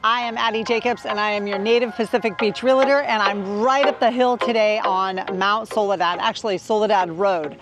I am Addie Jacobs and I am your native Pacific Beach realtor, and I'm right up the hill today on Mount Soledad, actually Soledad Road.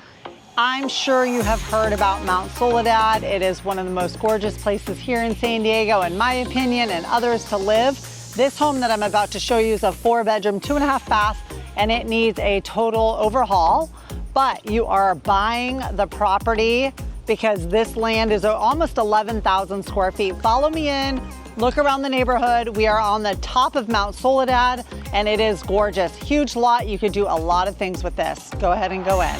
I'm sure you have heard about Mount Soledad. It is one of the most gorgeous places here in San Diego, in my opinion, and others to live. This home that I'm about to show you is a 4-bedroom, 2.5 bath, and it needs a total overhaul. But you are buying the property because this land is almost 11,000 square feet. Follow me in, look around the neighborhood. We are on the top of Mount Soledad and it is gorgeous. Huge lot, you could do a lot of things with this. Go ahead and go in.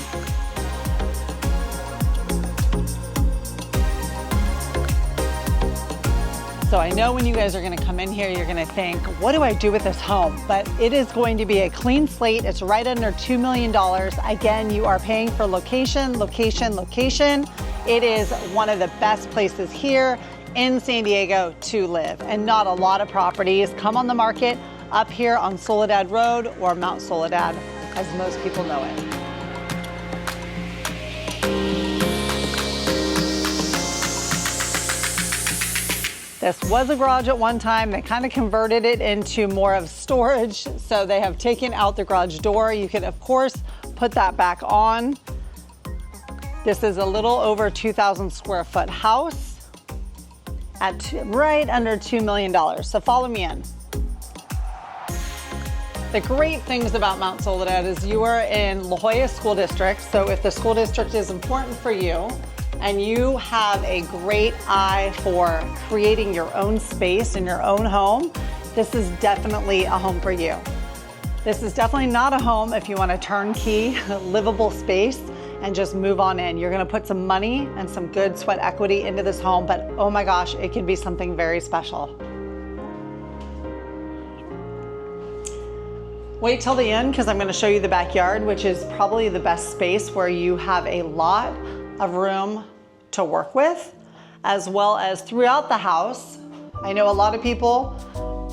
So I know when you guys are gonna come in here, you're gonna think, what do I do with this home? But it is going to be a clean slate. It's right under $2 million. Again, you are paying for location, location, location. It is one of the best places here in San Diego to live, and not a lot of properties come on the market up here on Soledad Road, or Mount Soledad, as most people know it. This was a garage at one time. They kind of converted it into more of storage, so they have taken out the garage door. You can, of course, put that back on. This is a little over 2,000 square foot house at right under $2 million. So follow me in. The great things about Mount Soledad is you are in La Jolla School District. So if the school district is important for you and you have a great eye for creating your own space in your own home, this is definitely a home for you. This is definitely not a home if you want a turnkey, livable space and just move on in. You're gonna put some money and some good sweat equity into this home, but oh my gosh, it can be something very special. Wait till the end because I'm gonna show you the backyard, which is probably the best space where you have a lot of room to work with, as well as throughout the house. I know a lot of people,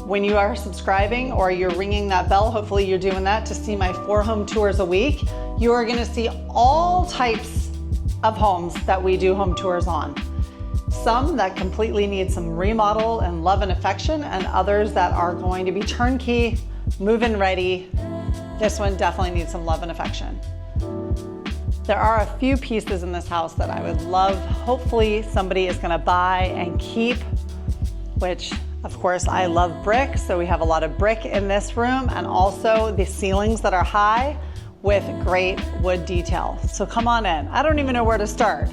when you are subscribing or you're ringing that bell, hopefully you're doing that to see my 4 home tours a week, you are gonna see all types of homes that we do home tours on. Some that completely need some remodel and love and affection, and others that are going to be turnkey, move-in ready. This one definitely needs some love and affection. There are a few pieces in this house that I would love, hopefully somebody is gonna buy and keep, which of course I love brick, so we have a lot of brick in this room, and also the ceilings that are high with great wood detail. So come on in. I don't even know where to start.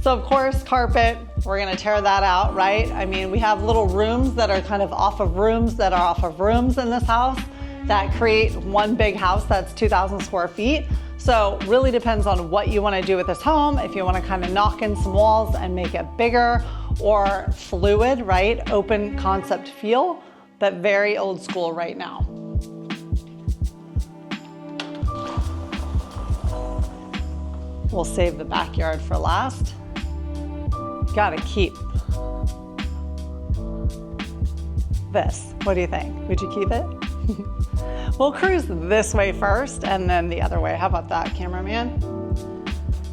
So of course, carpet, we're gonna tear that out, right? I mean, we have little rooms that are kind of off of rooms that are off of rooms in this house that create one big house that's 2,000 square feet. So really depends on what you wanna do with this home. If you wanna kind of knock in some walls and make it bigger, or fluid, right? Open concept feel, but very old school right now. We'll save the backyard for last. Gotta keep this. What do you think? Would you keep it? We'll cruise this way first and then the other way. How about that, cameraman?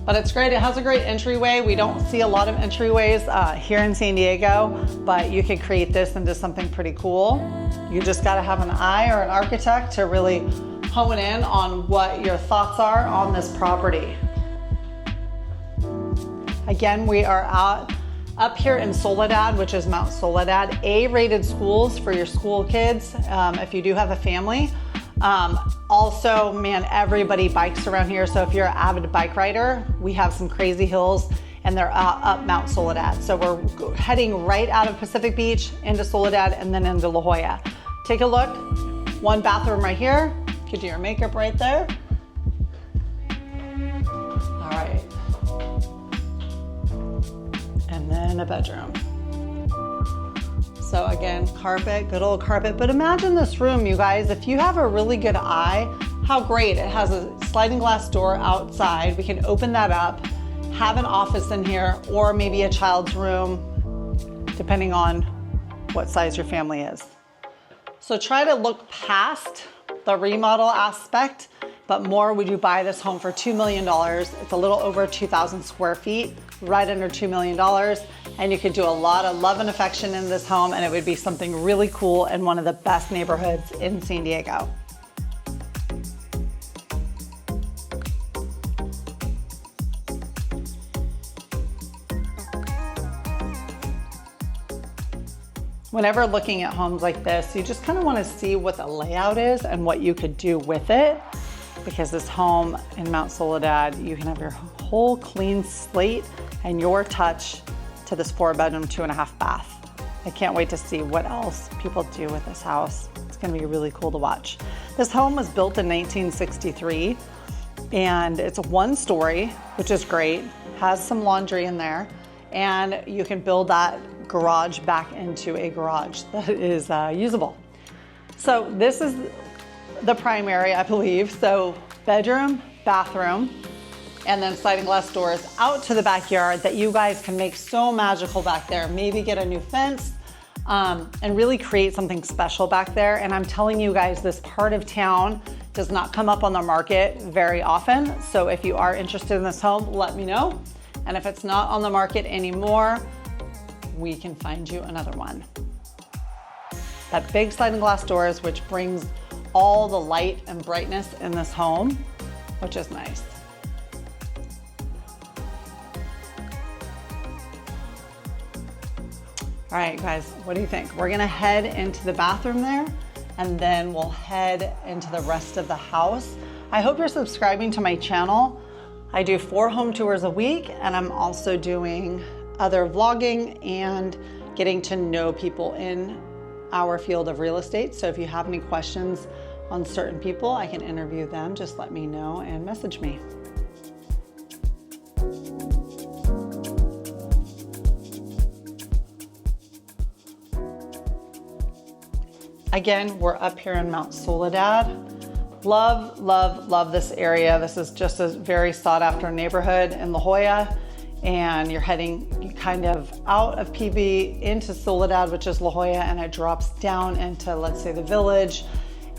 But it's great. It has a great entryway. We don't see a lot of entryways here in San Diego, but you can create this into something pretty cool. You just gotta have an eye or an architect to really hone in on what your thoughts are on this property. Again, we are up here in Soledad, which is Mount Soledad, A-rated schools for your school kids, if you do have a family. Also, man, everybody bikes around here. So if you're an avid bike rider, we have some crazy hills and they're up Mount Soledad. So we're heading right out of Pacific Beach into Soledad and then into La Jolla. Take a look, 1 bathroom right here. You could do your makeup right there. All right. And then a bedroom. So again, carpet, good old carpet. But imagine this room, you guys, if you have a really good eye, how great. It has a sliding glass door outside. We can open that up, have an office in here, or maybe a child's room, depending on what size your family is. So try to look past the remodel aspect, but more, would you buy this home for $2 million? It's a little over 2,000 square feet, right under $2 million. and you could do a lot of love and affection in this home, and it would be something really cool in one of the best neighborhoods in San Diego. Whenever looking at homes like this, you just kind of want to see what the layout is and what you could do with it. Because this home in Mount Soledad, you can have your whole clean slate and your touch to this 4-bedroom, 2.5 bath. I can't wait to see what else people do with this house. It's gonna be really cool to watch. This home was built in 1963 and it's 1 story, which is great. Has some laundry in there, and you can build that garage back into a garage that is usable. So this is the primary, I believe. So bedroom, bathroom, and then sliding glass doors out to the backyard that you guys can make so magical back there. Maybe get a new fence and really create something special back there. And I'm telling you guys, this part of town does not come up on the market very often. So if you are interested in this home, let me know. And if it's not on the market anymore, we can find you another one. That big sliding glass doors, which brings all the light and brightness in this home, which is nice. All right, guys, what do you think? We're gonna head into the bathroom there, and then we'll head into the rest of the house. I hope you're subscribing to my channel. I do 4 home tours a week, and I'm also doing other vlogging and getting to know people in our field of real estate. So if you have any questions on certain people, I can interview them. Just let me know and message me. Again, we're up here in Mount Soledad. Love, love, love this area. This is just a very sought after neighborhood in La Jolla. And you're heading kind of out of PB into Soledad, which is La Jolla, and it drops down into, let's say, the Village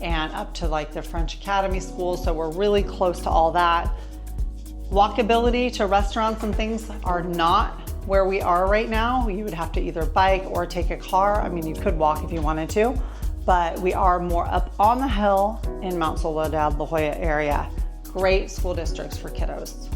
and up to like the French Academy School. So we're really close to all that. Walkability to restaurants and things are not where we are right now. You would have to either bike or take a car. I mean, you could walk if you wanted to, but we are more up on the hill in Mount Soledad, La Jolla area. Great school districts for kiddos.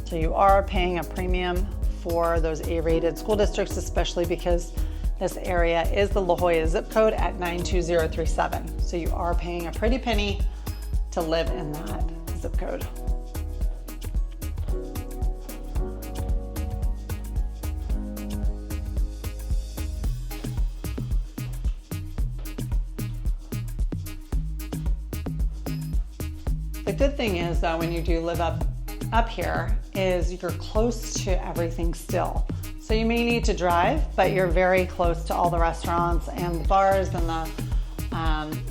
So you are paying a premium for those A-rated school districts, especially because this area is the La Jolla zip code at 92037. So you are paying a pretty penny to live in that zip code. The good thing is though, when you do live up here, is you're close to everything still. So you may need to drive, but you're very close to all the restaurants and the bars and the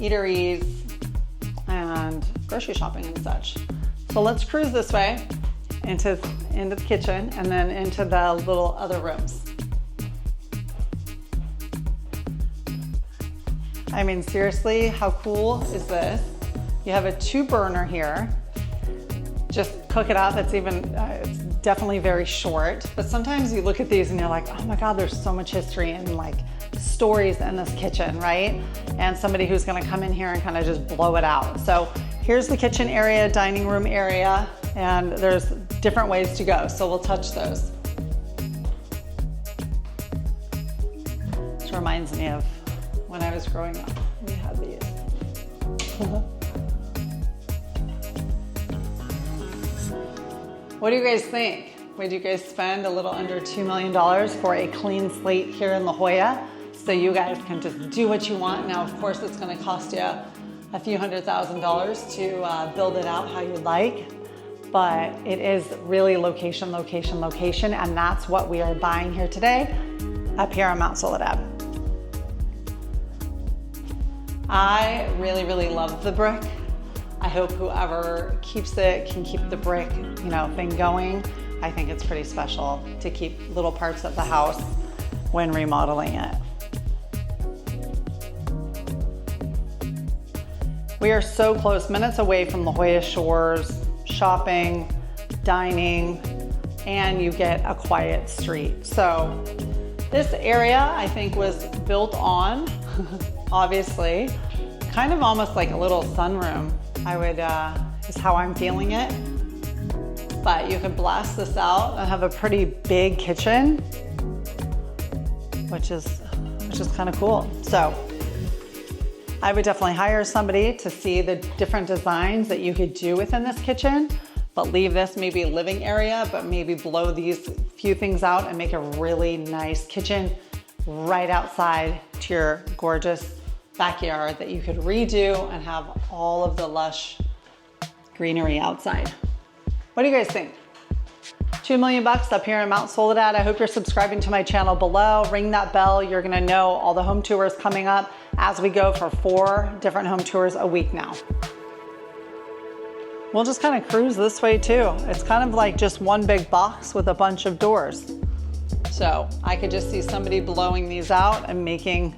eateries and grocery shopping and such. So let's cruise this way into the kitchen and then into the little other rooms. I mean, seriously, how cool is this? You have a 2-burner here. Just cook it up. It's it's definitely very short, but sometimes you look at these and you're like, oh my God, there's so much history and like stories in this kitchen, right? And somebody who's gonna come in here and kind of just blow it out. So here's the kitchen area, dining room area, and there's different ways to go. So we'll touch those. This reminds me of when I was growing up, we had these. What do you guys think? Would you guys spend a little under $2 million for a clean slate here in La Jolla so you guys can just do what you want? Now, of course, it's gonna cost you a few $100,000 to build it out how you like, but it is really location, location, location, and that's what we are buying here today up here on Mount Soledad. I really, really love the brick. I hope whoever keeps it can keep the brick, thing going. I think it's pretty special to keep little parts of the house when remodeling it. We are so close, minutes away from La Jolla Shores, shopping, dining, and you get a quiet street. So this area I think was built on, obviously, kind of almost like a little sunroom, is how I'm feeling it. But you can blast this out and have a pretty big kitchen, which is kind of cool. So I would definitely hire somebody to see the different designs that you could do within this kitchen, but leave this maybe living area, but maybe blow these few things out and make a really nice kitchen right outside to your gorgeous backyard that you could redo and have all of the lush greenery outside. What do you guys think? $2 million up here in Mount Soledad. I hope you're subscribing to my channel below. Ring that bell. You're gonna know all the home tours coming up as we go for 4 different home tours a week now. We'll just kind of cruise this way too. It's kind of like just one big box with a bunch of doors. So I could just see somebody blowing these out and making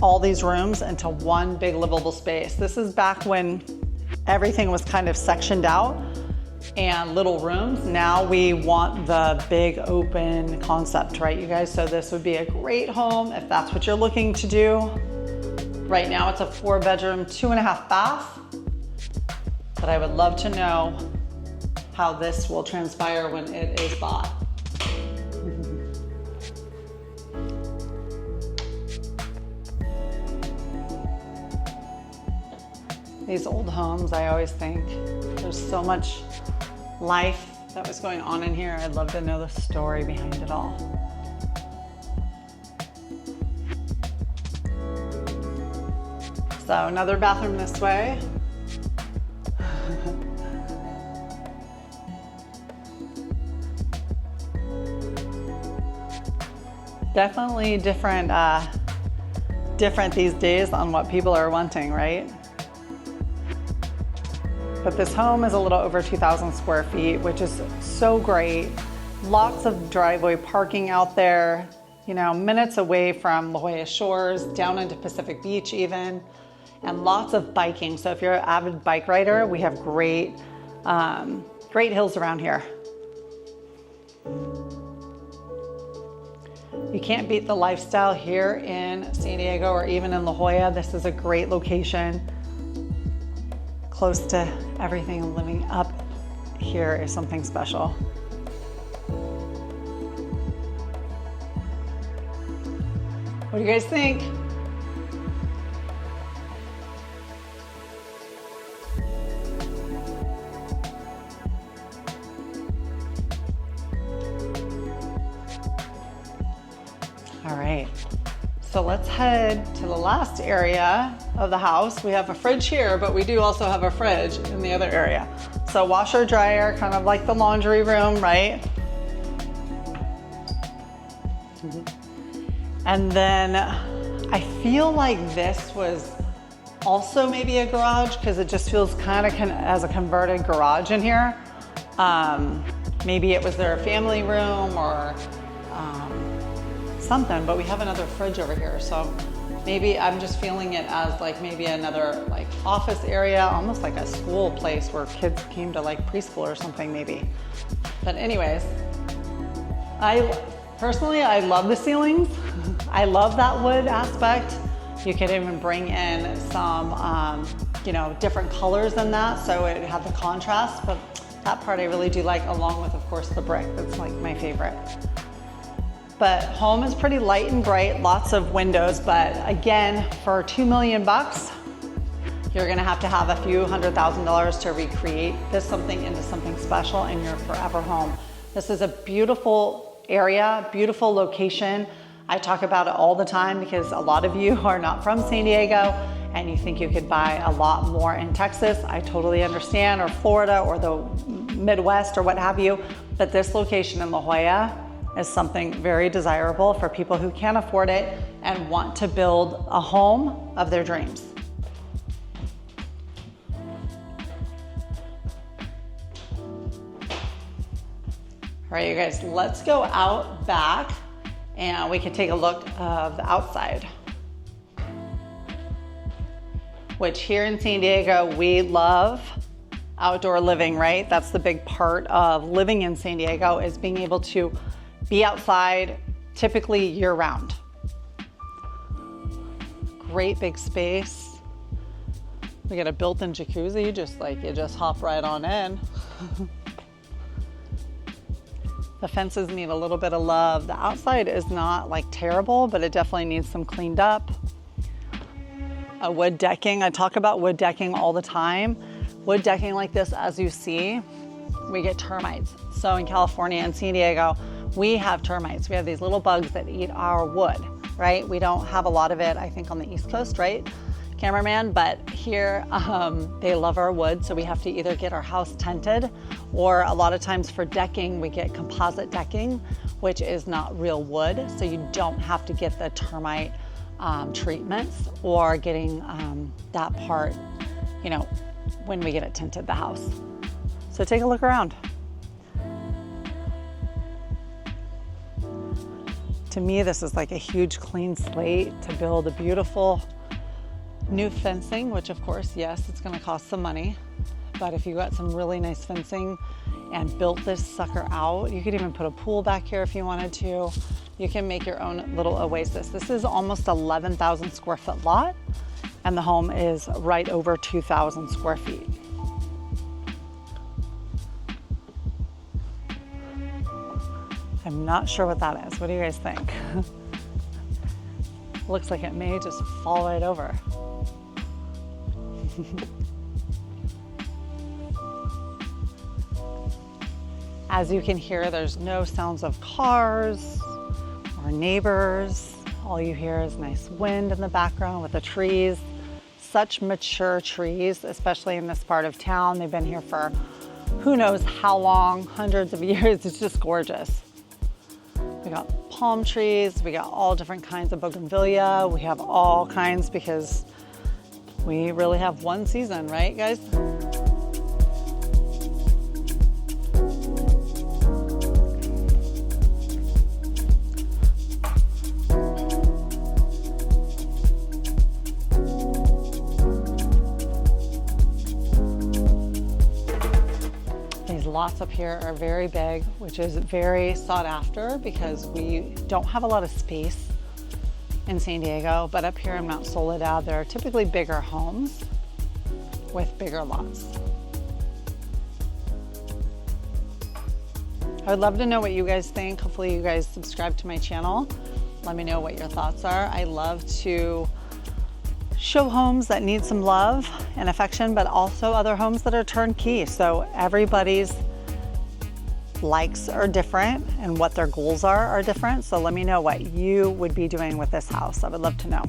all these rooms into one big livable space. This is back when everything was kind of sectioned out and little rooms. Now we want the big open concept, right, you guys? So this would be a great home if that's what you're looking to do. Right now it's a 4-bedroom, 2.5 bath, but I would love to know how this will transpire when it is bought. These old homes, I always think there's so much life that was going on in here. I'd love to know the story behind it all. So another bathroom this way. Definitely different these days on what people are wanting, right? But this home is a little over 2,000 square feet, which is so great. Lots of driveway parking out there, you know, minutes away from La Jolla Shores, down into Pacific Beach even, and lots of biking. So if you're an avid bike rider, we have great hills around here. You can't beat the lifestyle here in San Diego or even in La Jolla. This is a great location. Close to everything, and living up here is something special. What do you guys think? All right, so let's head to the last area of the house. We have a fridge here, but we do also have a fridge in the other area. So washer dryer, kind of like the laundry room, right? And then I feel like this was also maybe a garage because it just feels kind of as a converted garage in here. Maybe it was their family room or something, but we have another fridge over here. So maybe I'm just feeling it as like maybe another like office area, almost like a school place where kids came to like preschool or something maybe. But anyways, personally, I love the ceilings. I love that wood aspect. You could even bring in some, you know, different colors than that, so it had the contrast, but that part I really do like, along with, of course, the brick. That's like my favorite. But home is pretty light and bright, lots of windows, but again, for $2 million, you're gonna have to have a few $100,000 to recreate this into something special in your forever home. This is a beautiful area, beautiful location. I talk about it all the time because a lot of you are not from San Diego and you think you could buy a lot more in Texas. I totally understand, or Florida or the Midwest or what have you, but this location in La Jolla is something very desirable for people who can afford it and want to build a home of their dreams. All right, you guys, let's go out back and we can take a look of the outside, which here in San Diego, we love outdoor living, right? That's the big part of living in San Diego, is being able to be outside typically year round. Great big space. We got a built-in jacuzzi, you just hop right on in. The fences need a little bit of love. The outside is not like terrible, but it definitely needs some cleaned up. A wood decking, I talk about wood decking all the time. Wood decking like this, as you see, we get termites. So in California and San Diego, we have termites. We have these little bugs that eat our wood, right? We don't have a lot of it, I think, on the East Coast, right, cameraman? But here, they love our wood, so we have to either get our house tented, or a lot of times for decking, we get composite decking, which is not real wood, so you don't have to get the termite treatments or getting that part, you know, when we get it tinted, the house. So take a look around. To me, this is like a huge clean slate to build a beautiful new fencing, which of course, yes, it's gonna cost some money. But if you got some really nice fencing and built this sucker out, you could even put a pool back here if you wanted to. You can make your own little oasis. This is almost 11,000 square foot lot, and the home is right over 2,000 square feet. I'm not sure what that is. What do you guys think? Looks like it may just fall right over. As you can hear, there's no sounds of cars or neighbors. All you hear is nice wind in the background with the trees. Such mature trees, especially in this part of town. They've been here for who knows how long, hundreds of years. It's just gorgeous. We got palm trees, we got all different kinds of bougainvillea. We have all kinds because we really have one season, right, guys? Lots up here are very big, which is very sought after because we don't have a lot of space in San Diego, but up here in Mount Soledad, there are typically bigger homes with bigger lots. I would love to know what you guys think. Hopefully you guys subscribe to my channel. Let me know what your thoughts are. I love to show homes that need some love and affection, but also other homes that are turnkey. So everybody's likes are different and what their goals are different. So let me know what you would be doing with this house. I would love to know.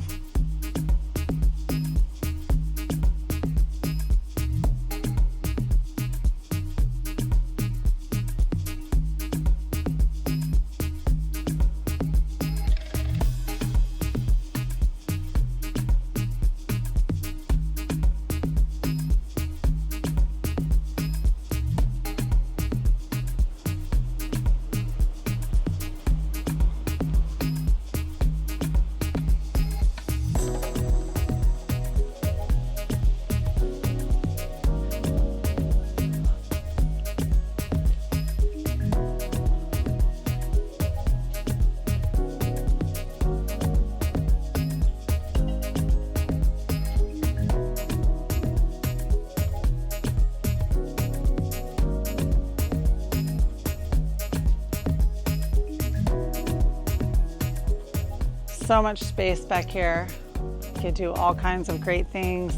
So much space back here. You could do all kinds of great things.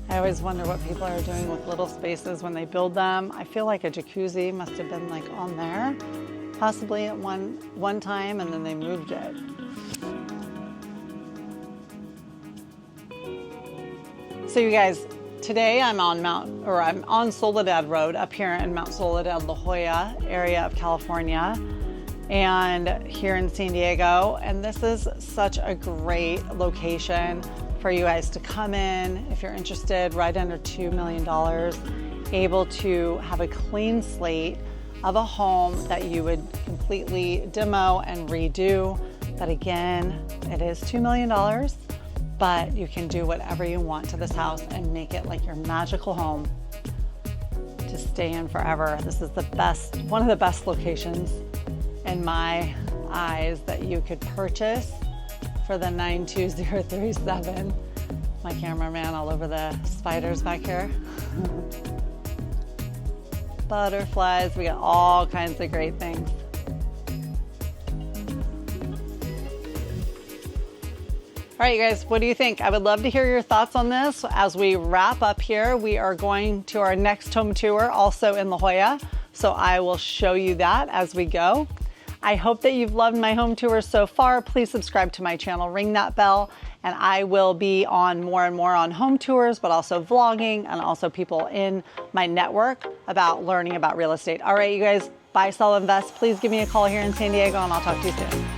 I always wonder what people are doing with little spaces when they build them. I feel like a jacuzzi must have been like on there, possibly at one time, and then they moved it. So you guys, today I'm on Soledad Road up here in Mount Soledad, La Jolla area of California, and here in San Diego. And this is such a great location for you guys to come in if you're interested, right under $2 million, able to have a clean slate of a home that you would completely demo and redo. But again, it is $2 million, but you can do whatever you want to this house and make it like your magical home. to stay in forever. This is the best, one of the best locations in my eyes that you could purchase for the 92037. My cameraman all over the spiders back here. Butterflies, we got all kinds of great things. All right, you guys, what do you think? I would love to hear your thoughts on this. As we wrap up here, we are going to our next home tour, also in La Jolla. So I will show you that as we go. I hope that you've loved my home tours so far. Please subscribe to my channel, ring that bell, and I will be on more and more on home tours, but also vlogging and also people in my network about learning about real estate. All right, you guys, buy, sell, invest. Please give me a call here in San Diego and I'll talk to you soon.